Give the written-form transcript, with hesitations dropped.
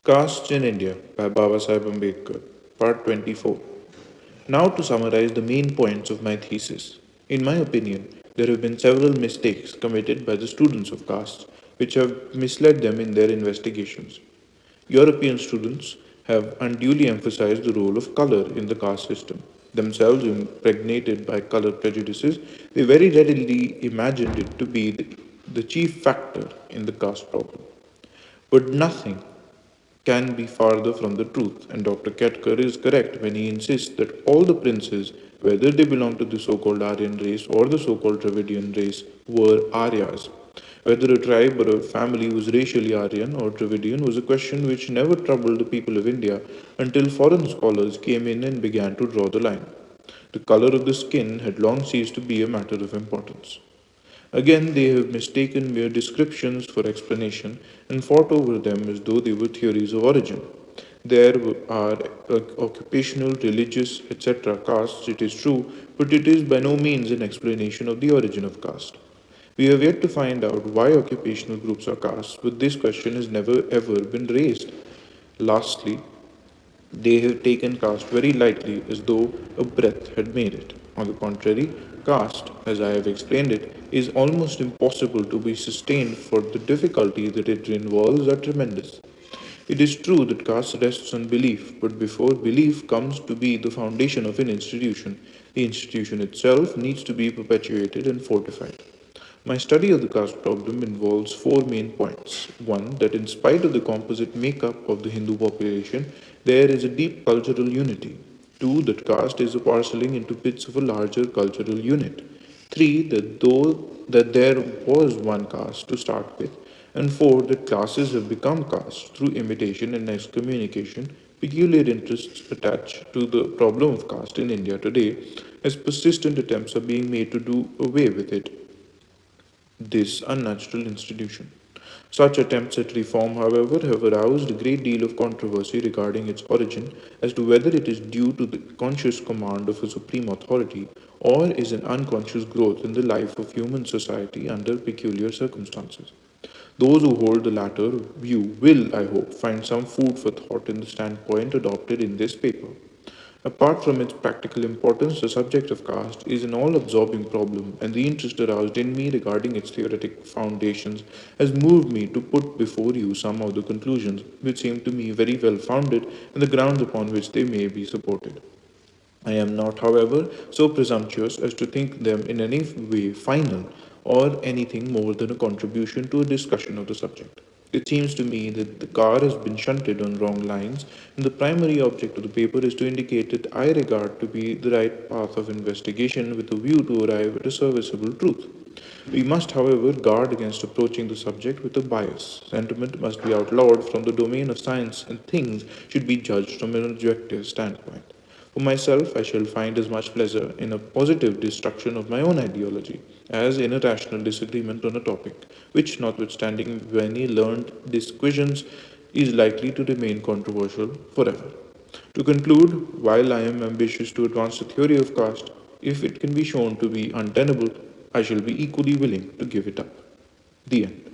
Castes in India by Babasaheb Ambedkar, Part 24. Now to summarize the main points of my thesis. In my opinion, there have been several mistakes committed by the students of castes which have misled them in their investigations. European students have unduly emphasized the role of color in the caste system. Themselves impregnated by color prejudices, they very readily imagined it to be the chief factor in the caste problem. But nothing can be farther from the truth, and Dr. Ketkar is correct when he insists that all the princes, whether they belong to the so called Aryan race or the so called Dravidian race, were Aryas. Whether a tribe or a family was racially Aryan or Dravidian was a question which never troubled the people of India until foreign scholars came in and began to draw the line. The color of the skin had long ceased to be a matter of importance. Again, they have mistaken mere descriptions for explanation and fought over them as though they were theories of origin. There are occupational, religious, etc. castes, it is true, but it is by no means an explanation of the origin of caste. We have yet to find out why occupational groups are castes, but this question has never ever been raised. Lastly, they have taken caste very lightly as though a breath had made it. On the contrary, caste, as I have explained it, is almost impossible to be sustained, for the difficulties that it involves are tremendous. It is true that caste rests on belief, but before belief comes to be the foundation of an institution, the institution itself needs to be perpetuated and fortified. My study of the caste problem involves four main points. One, that in spite of the composite makeup of the Hindu population, there is a deep cultural unity. Two, that caste is a parceling into bits of a larger cultural unit. Three, that there was one caste to start with. And four, that classes have become castes through imitation and excommunication. Peculiar interests attached to the problem of caste in India today, as persistent attempts are being made to do away with this unnatural institution. Such attempts at reform, however, have aroused a great deal of controversy regarding its origin as to whether it is due to the conscious command of a supreme authority or is an unconscious growth in the life of human society under peculiar circumstances. Those who hold the latter view will, I hope, find some food for thought in the standpoint adopted in this paper. Apart from its practical importance, the subject of caste is an all absorbing problem, and the interest aroused in me regarding its theoretic foundations has moved me to put before you some of the conclusions which seem to me very well founded and the grounds upon which they may be supported. I am not, however, so presumptuous as to think them in any way final or anything more than a contribution to a discussion of the subject. It seems to me that the car has been shunted on wrong lines, and the primary object of the paper is to indicate that I regard to be the right path of investigation with a view to arrive at a serviceable truth. We must, however, guard against approaching the subject with a bias. Sentiment must be outlawed from the domain of science, and things should be judged from an objective standpoint. For myself, I shall find as much pleasure in a positive destruction of my own ideology as in a rational disagreement on a topic, which, notwithstanding many learned disquisitions, is likely to remain controversial forever. To conclude, while I am ambitious to advance the theory of caste, if it can be shown to be untenable, I shall be equally willing to give it up. The end.